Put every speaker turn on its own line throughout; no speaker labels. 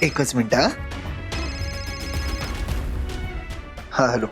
एकच मिनिट हा. हा हॅलो.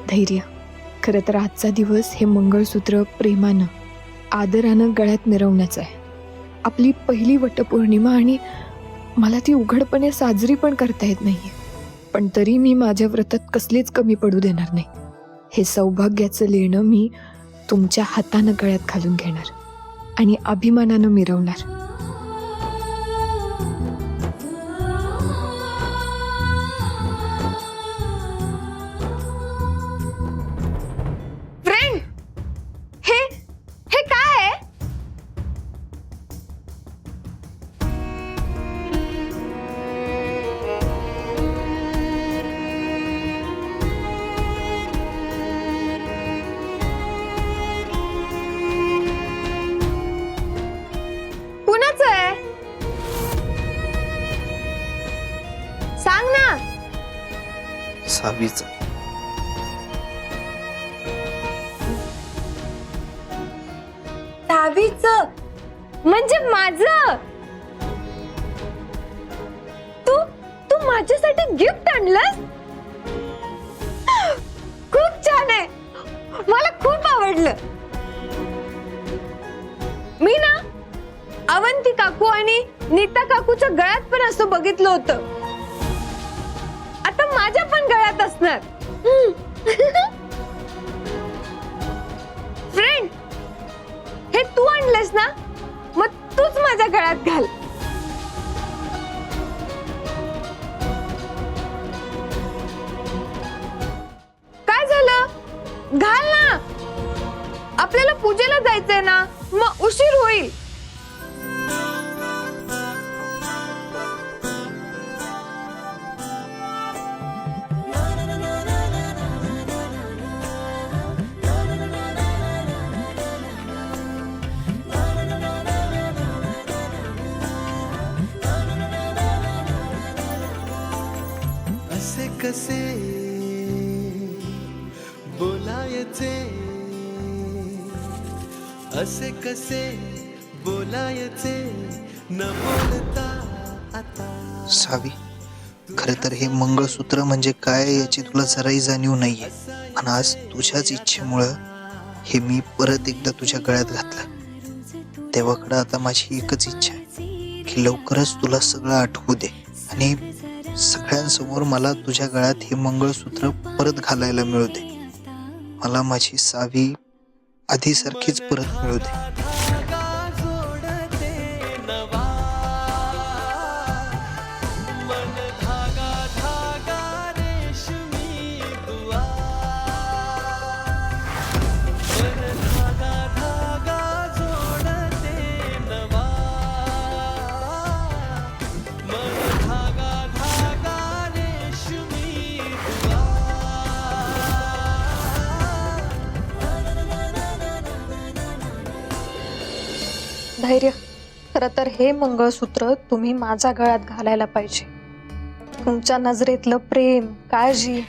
धैर्य. खरं तर आजचा दिवस हे मंगळसूत्र प्रेमानं आदरानं गळ्यात मिरवण्याचं आहे. आपली पहिली वटपौर्णिमा आणि मला ती उघडपणे साजरी पण करता येत नाहीये, पण तरी मी माझ्या व्रतात कसलीच कमी पडू देणार नाही. हे सौभाग्याचं लेणं मी तुमच्या हातानं गळ्यात घालून घेणार आणि अभिमानानं मिरवणार. फ्रेंड, हे हे काय आहे? कुणाचं आहे? सांग ना.
सावीच.
सावीचं म्हणजे माझं. तू तू माझ्यासाठी गिफ्ट आणलंस? खूप छान आहे, मला खूप आवडलं. मी ना अवंती काकू आणि नीता काकूच्या गळ्यात पण असं बघितलं होतं. आता माझ्या पण गळ्यात असणार. फ्रेंड, हे तू आणलंस ना, मग तूच माझ्या गळ्यात घाल. काय झालं? घाल ना. आपल्याला पूजेला जायचंय ना, मग उशीर होईल.
असे कसे बोलायचे, असे कसे बोलायचे न बोलता आता.
सावी, खरं तर हे मंगळसूत्र म्हणजे काय याची तुला जराही जाणीव नाहीये, आणि आज तुझ्याच इच्छेमुळं हे मी परत एकदा तुझ्या गळ्यात घातलं. देवाकडं आता माझी एकच इच्छा आहे की लवकरच तुला सगळं आठवू दे आणि सगळ्यांसमोर मला तुझ्या गळ्यात हे मंगळसूत्र परत घालायला मिळू दे. मला माझी सावी आधीसारखीच परत मिळू दे.
धैर्य. खरं तर हे मंगळसूत्र तुम्ही माझ्या गळ्यात घालायला पाहिजे. तुमच्या नजरेतलं प्रेम, काळजी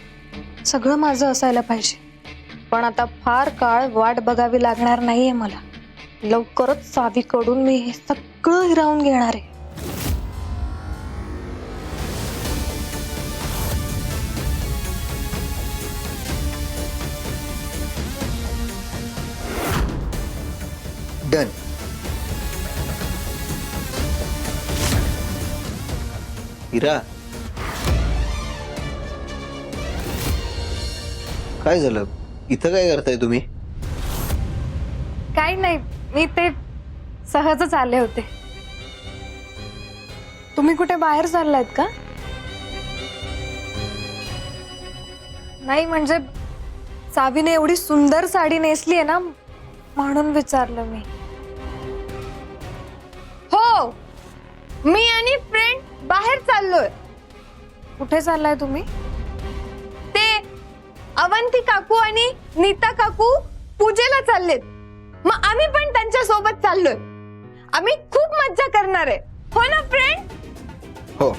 सगळं माझं असायला पाहिजे. पण आता फार काळ वाट बघावी लागणार नाहीये मला. लवकरच सावीकडून मी हे सगळं हिरावून घेणार आहे.
हिरा, काय झालं? इथं काय करताय तुम्ही?
काही नाही, मी ते सहजच आले होते. तुम्ही कुठे बाहेर चाललायत का? नाही म्हणजे सावीने एवढी सुंदर साडी नेसली आहे ना, म्हणून विचारलं मी. हो, मी आणि फ्रेंड बाहेर चाललोय. कुठे चाललाय तुम्ही? ते अवंती काकू आणि नीता काकू पूजेला चाललेत. मग आम्ही पण त्यांच्या सोबत चाललोय. आम्ही खूप मज्जा करणार आहे, हो ना फ्रेंड?
हो.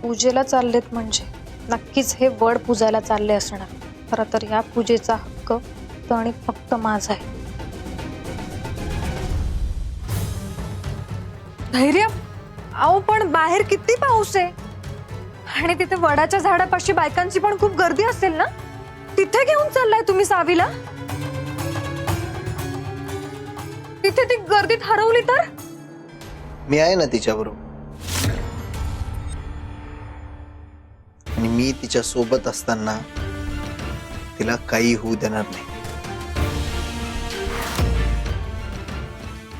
पूजेला चाललेत म्हणजे नक्कीच हे वड पूजायला चालले असणार. खरं तर या पूजेचा हक्क फक्त आणि फक्त माझा आहे. धैर्य, अहो पण बाहेर किती पाऊस आहे आणि तिथे वडाच्या झाडापाशी बायकांची पण खूप गर्दी असेल ना. तिथे घेऊन चाललाय तुम्ही सावीला? तिथे ती गर्दीत हरवली तर?
मी आहे ना तिच्याबरोबर, आणि मी तिच्या सोबत असताना तिला काही होऊ देणार नाही.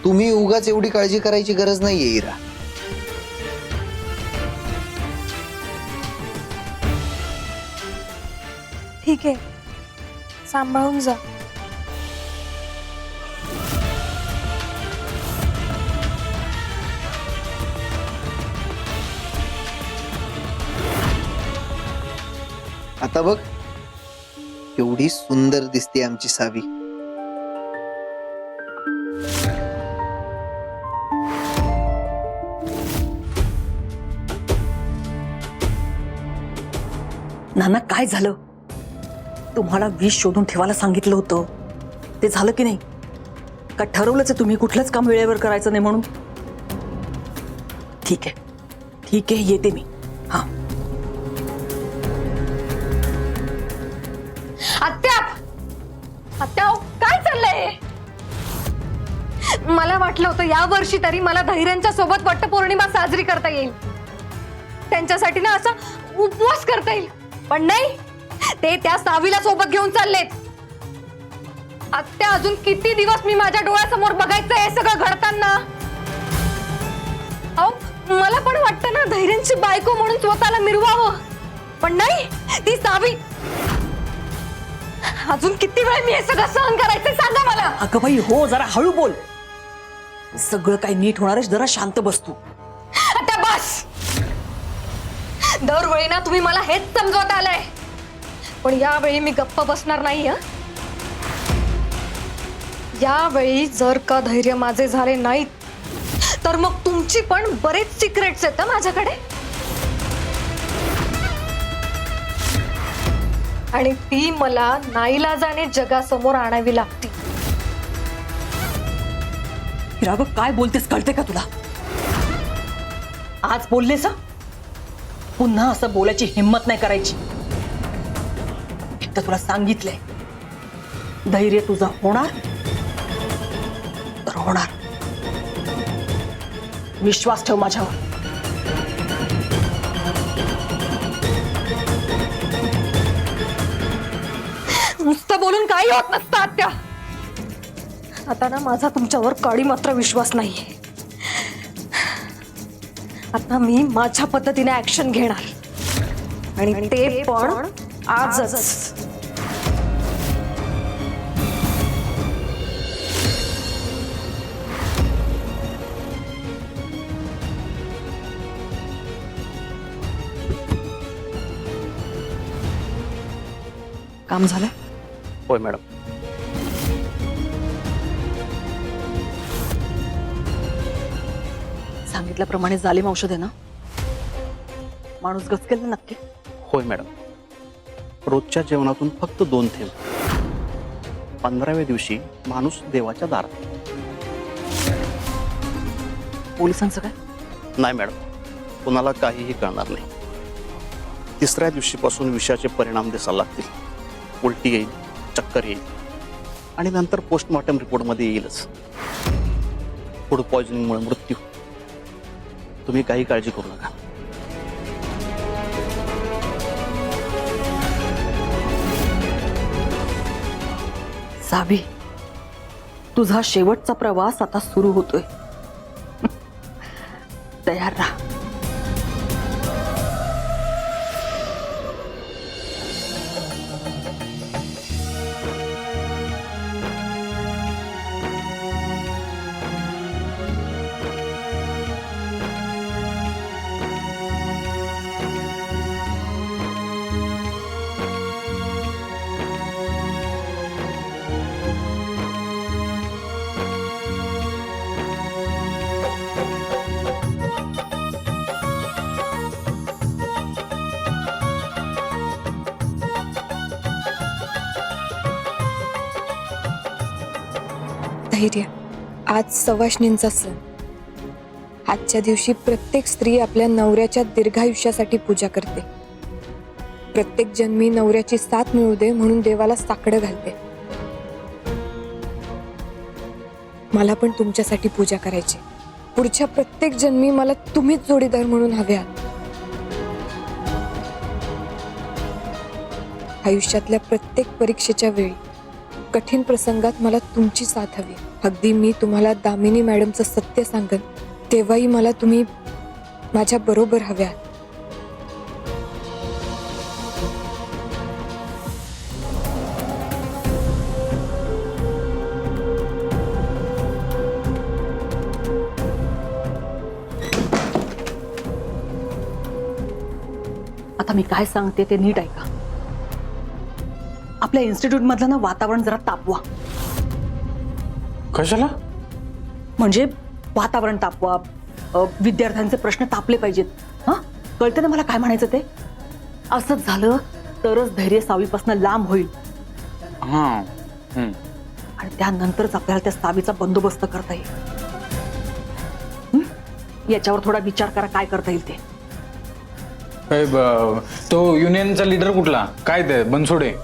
तुम्ही उगाच एवढी काळजी करायची गरज नाहीये हिरा.
ठीक आहे, सांभाळून जा.
आता बघ, एवढी सुंदर दिसते आमची सावी.
नाना, काय झालं? तुम्हाला विष शोधून ठेवायला सांगितलं होतं, ते झालं की नाही? का ठरवलंच आहे तुम्ही कुठलंच काम वेळेवर करायचं नाही म्हणून? ठीक आहे, ठीक आहे, येते मी. हा.
आत्या, आत्या, काय चाललंय? मला वाटलं होतं या वर्षी तरी मला धैर्यांच्या सोबत वटपौर्णिमा साजरी करता येईल, त्यांच्यासाठी ना असं उपवास करता येईल. पण नाही, ते त्या सावीला सोबत घेऊन चाललेत. आत्या, अजून किती दिवस मी माझ्या डोळ्यासमोर बघायचं हे सगळं घडताना? अहो, मला पण वाटतं ना धैर्यांची बायको म्हणून स्वतःला मिरवावं, पण नाही, ती सावी. अजून किती वेळ मी हे सगळं सहन करायचं सांगा मला.
अगं बाई, हो, जरा हळू बोल. सगळं काही नीट होणार आहे, जरा शांत बस तू.
आता बस. दरवेळी ना तुम्ही मला हेच समजवत आलाय, पण यावेळी मी गप्प बसणार नाही. यावेळी जर का धैर्य माझे झाले नाहीत तर मग तुमची पण बरेच सिक्रेट्स आहेत माझ्याकडे, आणि ती मला नाईलाजाने जगासमोर आणावी लागती.
हिराग, काय बोलतेस कळते का तुला? आज बोललेस, पुन्हा असं बोलायची हिम्मत नाही करायची. एकदा तुला सांगितलंय, धैर्य तुझा होणार तर होणार. विश्वास ठेव माझ्यावर.
नुसतं बोलून काही होत नसतं आत्या. आता ना माझा तुमच्यावर काडी मात्र विश्वास नाहीये. आता मी माझ्या पद्धतीने ऍक्शन घेणार, आणि ते पण आजच.
काम झालं?
होय मॅडम.
सांगितल्याप्रमाणे जालिम औषध आहे ना? माणूस गचकेल ना नक्की?
होय मॅडम. रोजच्या जेवणातून फक्त 2 थेंब. 15व्या दिवशी माणूस देवाच्या दारात.
पोलिसांचं काय?
नाही मॅडम, कुणाला काहीही कळणार नाही. 3ऱ्या दिवशीपासून विषाचे परिणाम दिसायला लागतील. उलटी येईल, चक्कर येईल, आणि नंतर पोस्टमॉर्टम रिपोर्टमध्ये येईलच. फूड पॉइझनिंगमुळे मृत्यू. तुम्ही काही काळजी करू नका.
सावी, तुझा शेवटचा प्रवास आता सुरू होतोय. तयार राहा.
धैर्य. आज सवाष्णींचा सण. आजच्या दिवशी प्रत्येक स्त्री आपल्या नवऱ्याच्या दीर्घायुष्यासाठी पूजा करते. प्रत्येक जन्मी नवऱ्याची साथ मिळू दे म्हणून देवाला साकडं घालते. मला पण तुमच्यासाठी पूजा करायची. पुढच्या प्रत्येक जन्मी मला तुम्हीच जोडीदार म्हणून हवे आहात. आयुष्यातल्या प्रत्येक परीक्षेच्या वेळी, कठीण प्रसंगात मला तुमची साथ हवी. अगदी मी तुम्हाला दामिनी मॅडमचं सत्य सांगन तेव्हाही मला तुम्ही माझ्या बरोबर हव्या.
आता मी काय सांगते ते नीट ऐका. आपल्या इन्स्टिट्यूट मधलं ना वातावरण जरा तापवा.
कशाला?
म्हणजे वातावरण तापवा. विद्यार्थ्यांचे प्रश्न तापले पाहिजेत. हा, कळते ना मला काय म्हणायचं ते. असंच झालं तरच धैर्य सावीपासून लांब होईल.
हां.
आणि त्यानंतरच आपल्याला त्या सावीचा बंदोबस्त करता येईल. याच्यावर थोडा विचार करा काय करता येईल ते.
तो युनियनचा लीडर कुठला? काय ते बनसोडे?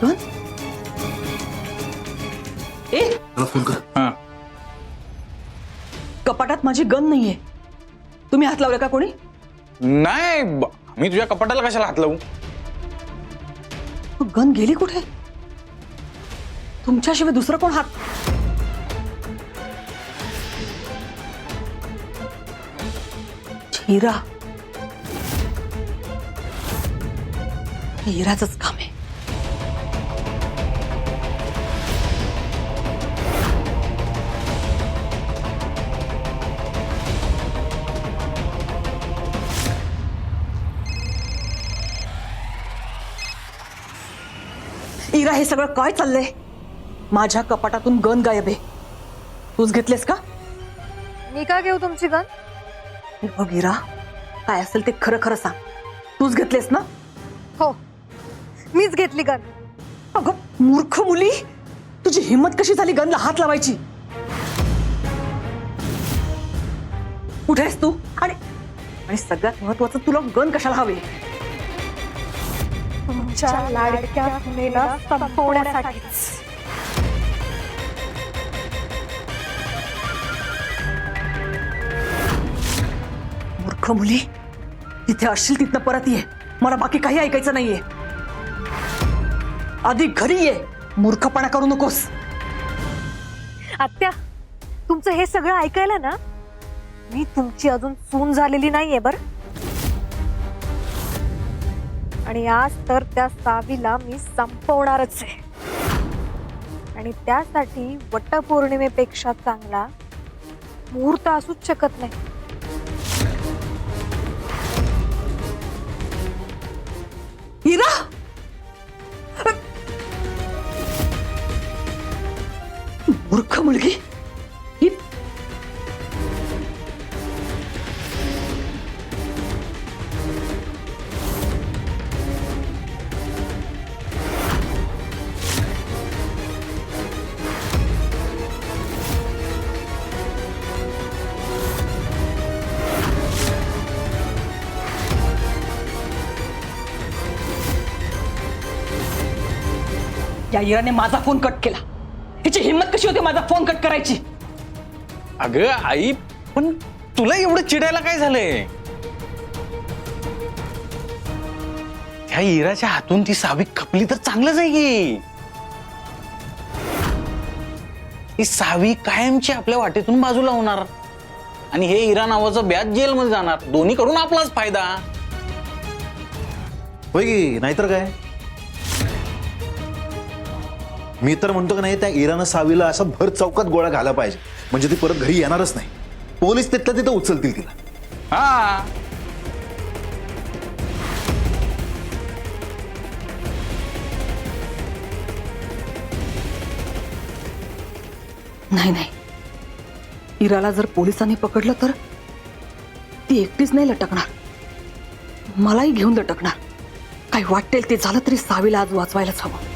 गन? ए,
हां.
कपाटात माझी गन नाहीये. तुम्ही हात लावला का कोणी?
नाही, मी तुझ्या कपाटाला कशाला हात लावू?
गन गेली कुठे? तुमच्याशिवाय दुसरा कोण हात? हिरा. हिराचंच काम आहे. इरा, हे सगळं काय चाललंय? माझ्या कपाटातून गन गायब आहे. तूच घेतलेस का?
मी का घेऊ तुमची गन?
बघ इरा, काय असेल ते खरं खरं सांग. तूच घेतलेस ना?
हो, मीच घेतली गन.
अगं मूर्ख मुली, तुझी हिम्मत कशी झाली गनला हात लावायची? कुठे आहेस तू? आणि सगळ्यात महत्वाचं, तुला गन कशाला हवे?
तुमच्या लाडक्या सुनेला संपवण्यासाठीच.
मूर्ख मुली, तिथे असशील तिथनं परत ये. मला बाकी काही ऐकायचं नाहीये. आधी घरी ये. मूर्खपणा करू नकोस.
आत्या, तुमचं हे सगळं ऐकायला ना मी तुमची अजून सून झालेली नाहीये बर. आणि आज तर त्या सावीला मी संपवणारच आहे. आणि त्यासाठी वटपौर्णिमेपेक्षा चांगला मुहूर्त असूच शकत नाही.
हिरा, मूर्ख मुलगी. ही- या इराने माझा फोन कट केला. हिची हिंमत कशी होती माझा फोन कट करायची?
अगं आई, पण तुला एवढं चिडायला काय झालंय? त्या इराच्या हातून ती सावी खपली तर चांगलंच आहे की. ती सावी कायमची आपल्या वाटेतून बाजूला होणार आणि हे इरा नावाचं ब्याज जेलमध्ये जाणार. दोन्हीकडून आपलाच फायदा.
होय की, नाहीतर काय. मी तर म्हणतो का नाही, त्या इरानं सावीला असं भर चौकात गोळा घाला पाहिजे, म्हणजे ती परत घरी येणारच नाही. पोलीस तिथल्या तिथं उचलतील तिला.
हा,
नाही नाही, इराला जर पोलिसांनी पकडलं तर ती एकटीच नाही लटकणार, मलाही घेऊन लटकणार. काही वाटेल ते झालं तरी सावीला आज वाचवायलाच हवं.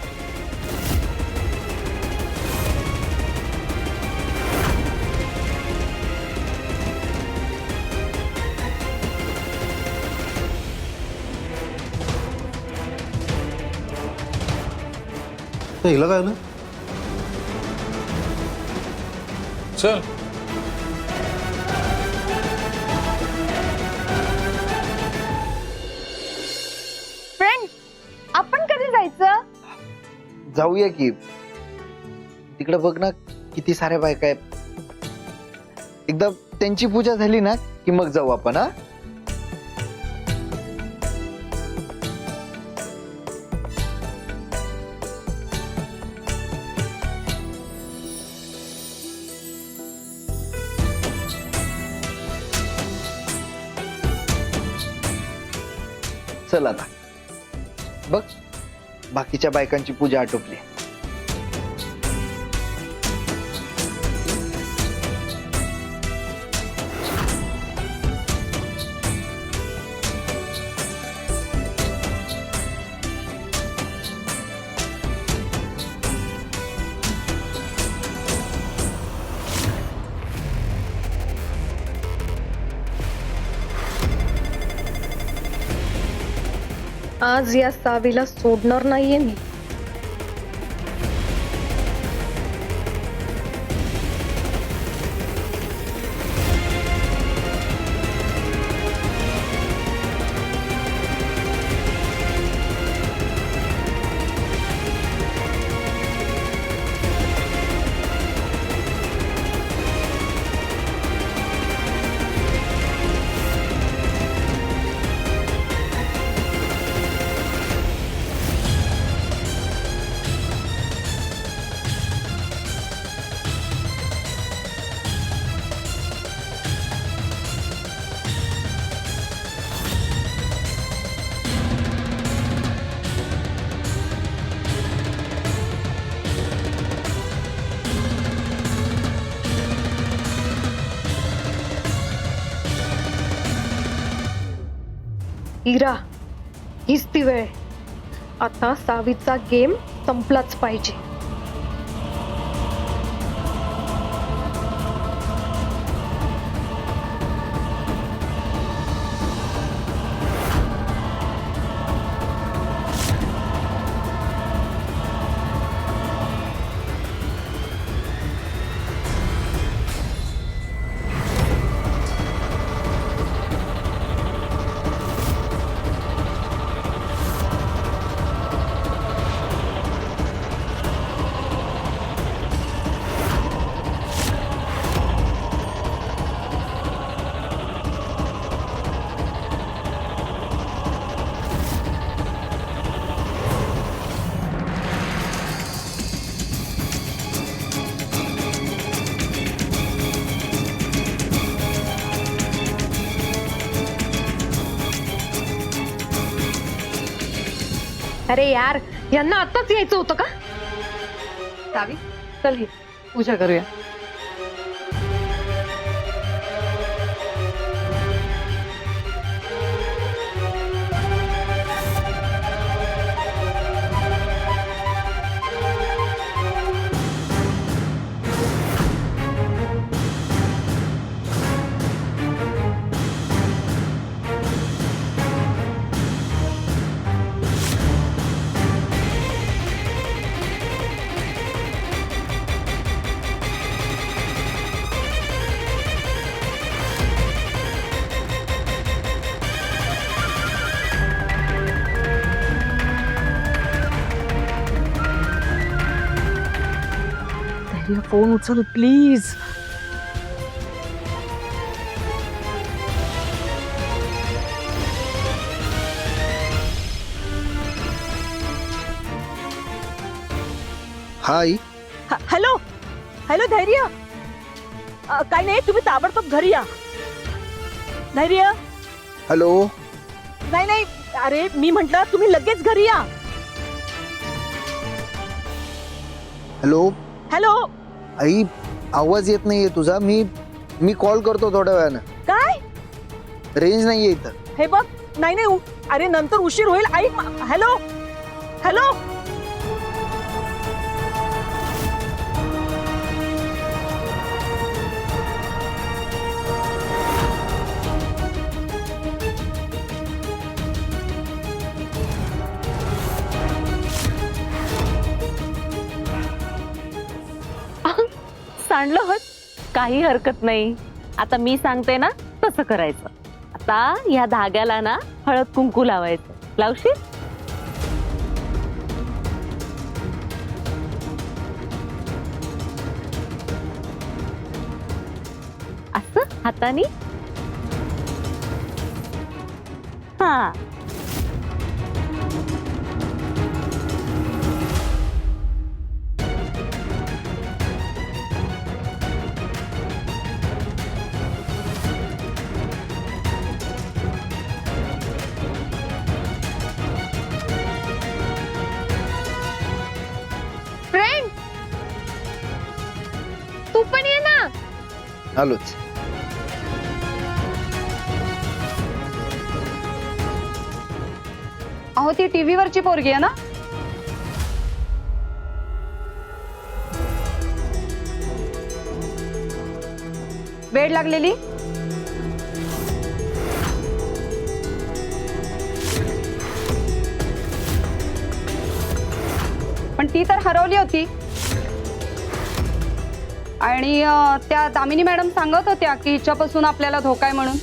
तर हिला काय झालं?
चल.
फ्रेंड, आपण कधी जायचं?
जाऊया की. तिकडे बघ ना, किती साऱ्या बायका आहेत. एकदा त्यांची पूजा झाली ना की मग जाऊ आपण. हा, चल आता बघ, बाकीच्या बायकांची पूजा आटोपली.
आज या सावीला सोडणार नाहीये मी. इरा, हीच ती वेळ. आता सावीचा गेम संपलाच पाहिजे. अरे यार, यांना आताच यायचं होतं का? सावी, चल ही पूजा करूया.
धैर्य फोन उचल प्लीज.
हा आई.
हॅलो हॅलो धैर्य, काय नाही, तुम्ही ताबडतोब घरी या. धैर्य,
हॅलो.
नाही नाही, अरे मी म्हंटल तुम्ही लगेच घरी या.
हॅलो.
हॅलो.
आई, आवाज येत नाहीये तुझा. मी कॉल करतो थोड्या वेळानं.
काय?
रेंज नाहीये इथं.
हे बघ, नाही नाही, अरे नंतर उशीर होईल. ऐक. Hello hello.
सांडलं होत, काही हरकत नाही. आता मी सांगते ना तसं करायचं. आता या धाग्याला ना हळद कुंकू लावायचं. लावशील? असं हाताने. हा.
फ्रेंड, तू पण ये ना.
आलोच.
अहो, ती टीव्ही वरची पोरगी आहे ना. वेड लागलेली. पण ती तर हरवली होती. आणि त्या दामिनी मॅडम सांगत होत्या की हिच्यापासून आपल्याला धोका आहे म्हणून.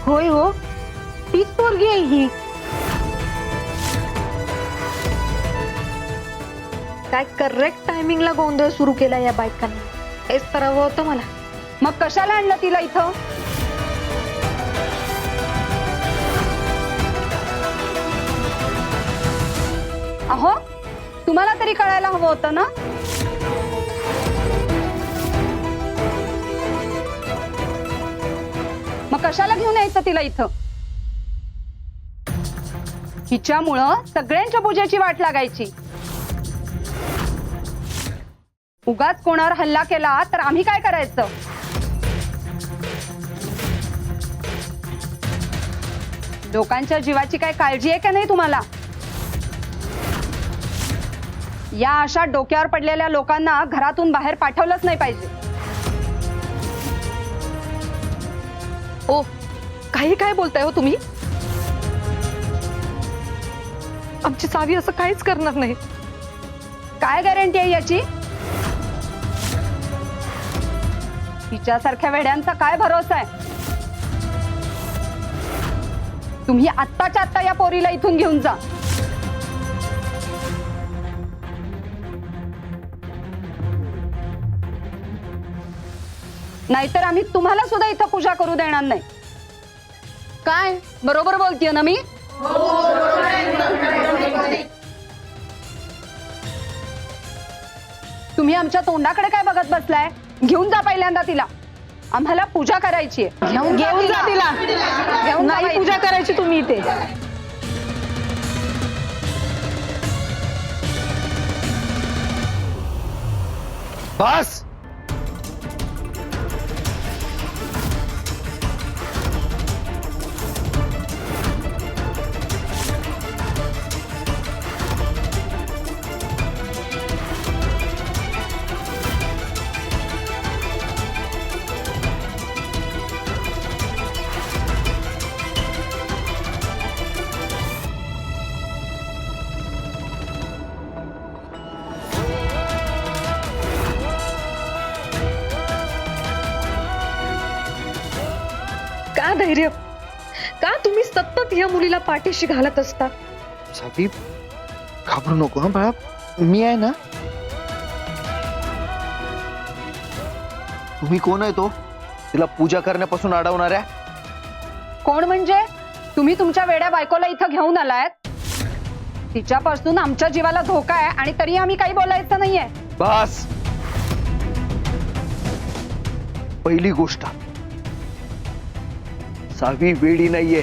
होय हो, तीच पोरगी आहे ही. काय करेक्ट टायमिंगला गोंधळ सुरू केला या बायकांनी. हेच तर हवं होतं मला.
मग कशाला आणलं तिला इथं? अहो, तुम्हाला तरी कळायला हवं होतं ना. मग कशाला घेऊन यायचं तिला इथं? हिच्यामुळं सगळ्यांच्या पूजेची वाट लागायची. उगाच कोणावर हल्ला केला तर आम्ही काय करायचं? लोकांच्या जीवाची काय काळजी आहे का नाही तुम्हाला? या अशा डोक्यावर पडलेल्या लोकांना घरातून बाहेर पाठवलंच नाही पाहिजे.
ओ, काही काय बोलताय हो तुम्ही? आमची सावी असं काहीच करणार नाही.
काय गॅरंटी आहे याची? तिच्यासारख्या वेड्यांचा काय भरोसा आहे? तुम्ही आत्ताच्या आत्ता या पोरीला इथून घेऊन जा. नाहीतर आम्ही तुम्हाला सुद्धा इथं पूजा करू देणार नाही. काय बरोबर बोलतीये ना मी? तुम्ही आमच्या तोंडाकडे काय बघत बसलाय? घेऊन जा पहिल्यांदा तिला. आम्हाला पूजा करायची आहे. घेऊन जा तिला. घेऊन जा. पूजा करायची तुम्ही इथे.
बस.
का धैर्य? का तुम्ही सतत या मुलीला पाठीशी घालत असता?
सावी, घाबरू नको हा बाळा. मी आहे ना. तुम्ही कोण आहे तो तिला पूजा करण्यापासून अडवणाऱ्या?
कोण म्हणजे? तुम्ही तुमच्या वेड्या बायकोला इथं घेऊन आलायत. तिच्यापासून आमच्या जीवाला धोका आहे आणि तरी आम्ही काही बोलायचं नाहीये.
बस. पहिली गोष्ट, सावी वेडी नाहीये,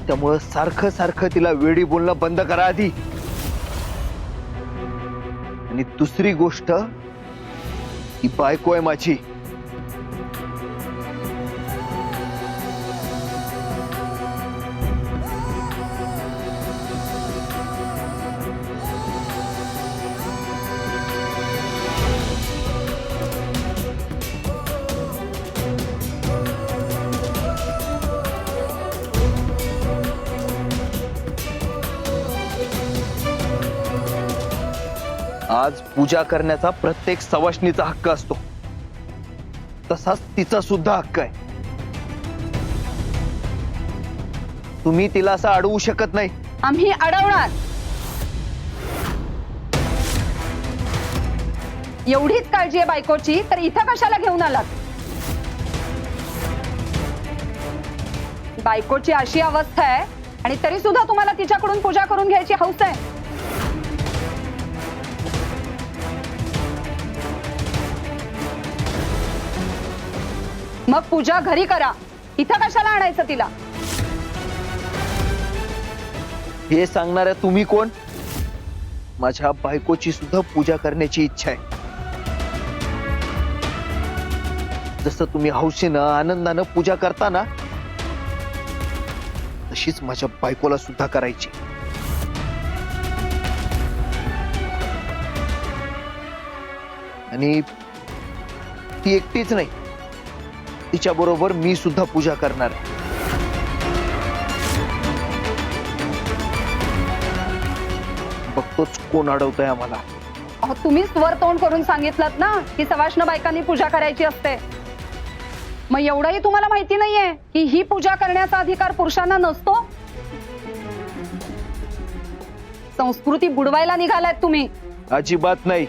त्यामुळं सारखं सारखं तिला वेडी बोलणं बंद करा आधी. आणि दुसरी गोष्ट, ही बायको आहे माझी. आज पूजा करण्याचा प्रत्येक सवाष्णीचा हक्क असतो, तसाच तिचा सुद्धा हक्क आहे. तुम्ही तिला असं अडवू शकत नाही.
आम्ही अडवणार. एवढीच काळजी आहे बायकोची तर इथं कशाला घेऊन आलात? बायकोची अशी अवस्था आहे आणि तरी सुद्धा तुम्हाला तिच्याकडून पूजा करून घ्यायची हौस आहे. मग पूजा घरी करा, इथं कशाला आणायचं तिला?
हे सांगणाऱ्या तुम्ही कोण? माझ्या बायकोची सुद्धा पूजा करण्याची इच्छा आहे. जसं तुम्ही हौसेनं आनंदानं पूजा करता ना, तशीच माझ्या बायकोला सुद्धा करायची. आणि ती एकटीच नाही, तिच्या बरोबर मी सुद्धा पूजा करणार आहे. बघतोच कोण अडवतोय आम्हाला.
अहो, तुम्हीच वर तोंड करून सांगितलं ना की सवाष्ण बायकांनी पूजा करायची असते. मग एवढंही तुम्हाला माहिती नाहीये की ही पूजा करण्याचा अधिकार पुरुषांना नसतो? संस्कृती बुडवायला निघालात तुम्ही.
अजिबात नाही.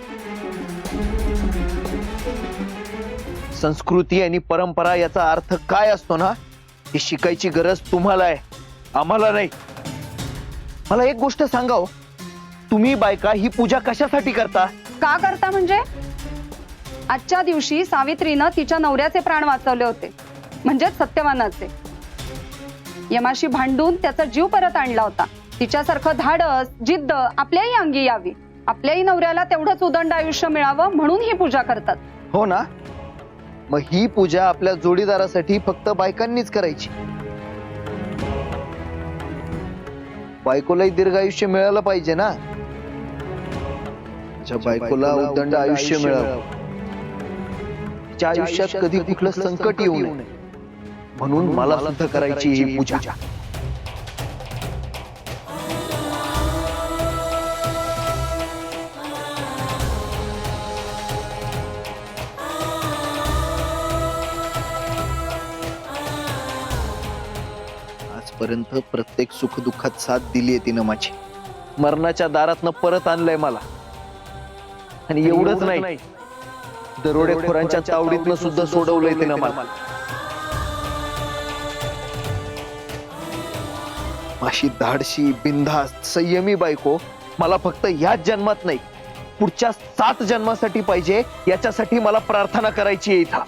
संस्कृती आणि परंपरा याचा अर्थ काय असतो ना, ही शिकायची गरज तुम्हाला आहे, आम्हाला नाही. मला एक गोष्ट सांगा हो, तुम्ही बायका ही पूजा कशासाठी करता?
का करता म्हणजे? आजच्या दिवशी सावित्रीनं तिच्या नवऱ्याचे प्राण वाचवले होते, म्हणजे सत्यवानाचे. यमाशी भांडून त्याचा जीव परत आणला होता. तिच्यासारखं धाडस जिद्द आपल्याही अंगी यावी, आपल्याही नवऱ्याला तेवढंच उदंड आयुष्य मिळावं म्हणून ही पूजा करतात.
हो ना. मग ही पूजा आपल्या जोडीदारासाठी फक्त बायकांनीच करायची. बायकोलाही दीर्घ आयुष्य मिळालं पाहिजे ना. माझ्या बायकोला उदंड आयुष्य मिळावं, तिच्या आयुष्यात कधी कुठलं संकट येऊ नये म्हणून मला सुद्धा करायची ही पूजा. आजपर्यंत प्रत्येक सुखदुःखात साथ दिलीये तिनं माझी. मरणाच्या दारातनं परत आणलंय मला. आणि एवढंच नाही, दरोडेखोरांच्या तावडीतनं सुद्धा सोडवलंय तिनं मला. अशी धाडशी बिनधास्त संयमी बायको मला फक्त याच जन्मात नाही, पुढच्या 7 जन्मासाठी पाहिजे. याच्यासाठी मला प्रार्थना करायची आहे इथं.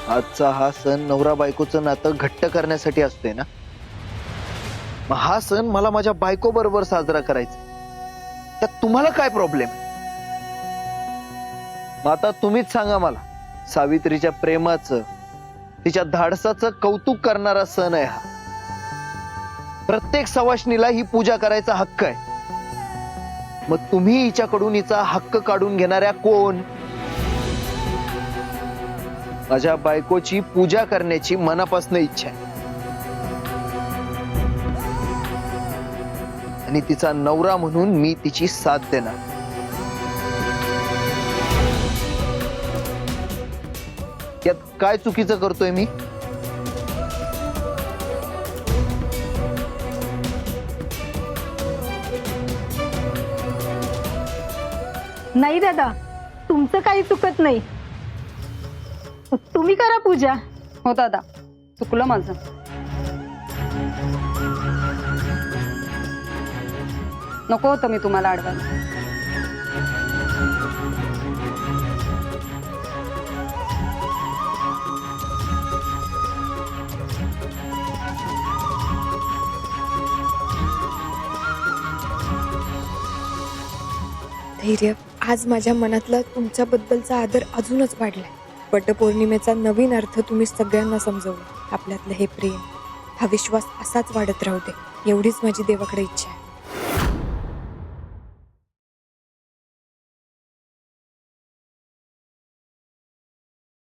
आजचा हा सण नवरा बायकोचं नातं घट्ट करण्यासाठी असतोय ना. मग हा सण मला माझ्या बायको बरोबर साजरा करायचा, त्यात तुम्हाला काय प्रॉब्लेम? मग आता तुम्हीच सांगा मला, सावित्रीच्या प्रेमाचं, तिच्या धाडसाचं कौतुक करणारा सण आहे हा. प्रत्येक सवाष्णीला ही पूजा करायचा हक्क आहे. मग तुम्ही हिच्याकडून हिचा हक्क काढून घेणाऱ्या कोण? माझ्या बायकोची पूजा करण्याची मनापासून इच्छा आहे.
आणि तिचा नवरा म्हणून मी तिची साथ देणार. यात काय चुकीचं करतोय मी?
नाही दादा, तुमचं काही चुकत नाही. तुम्ही करा पूजा.
हो दादा, चुकलं माझं. नको होतं मी तुम्हाला अडवायला.
धैर्य, आज माझ्या मनातला तुमच्याबद्दलचा आदर अजूनच वाढलाय. वटपौर्णिमेचा नवीन अर्थ तुम्ही सगळ्यांना समजवला. आपल्यातलं हे प्रेम, हा विश्वास असाच वाढत राहू दे, एवढीच माझी देवाकडे इच्छा आहे.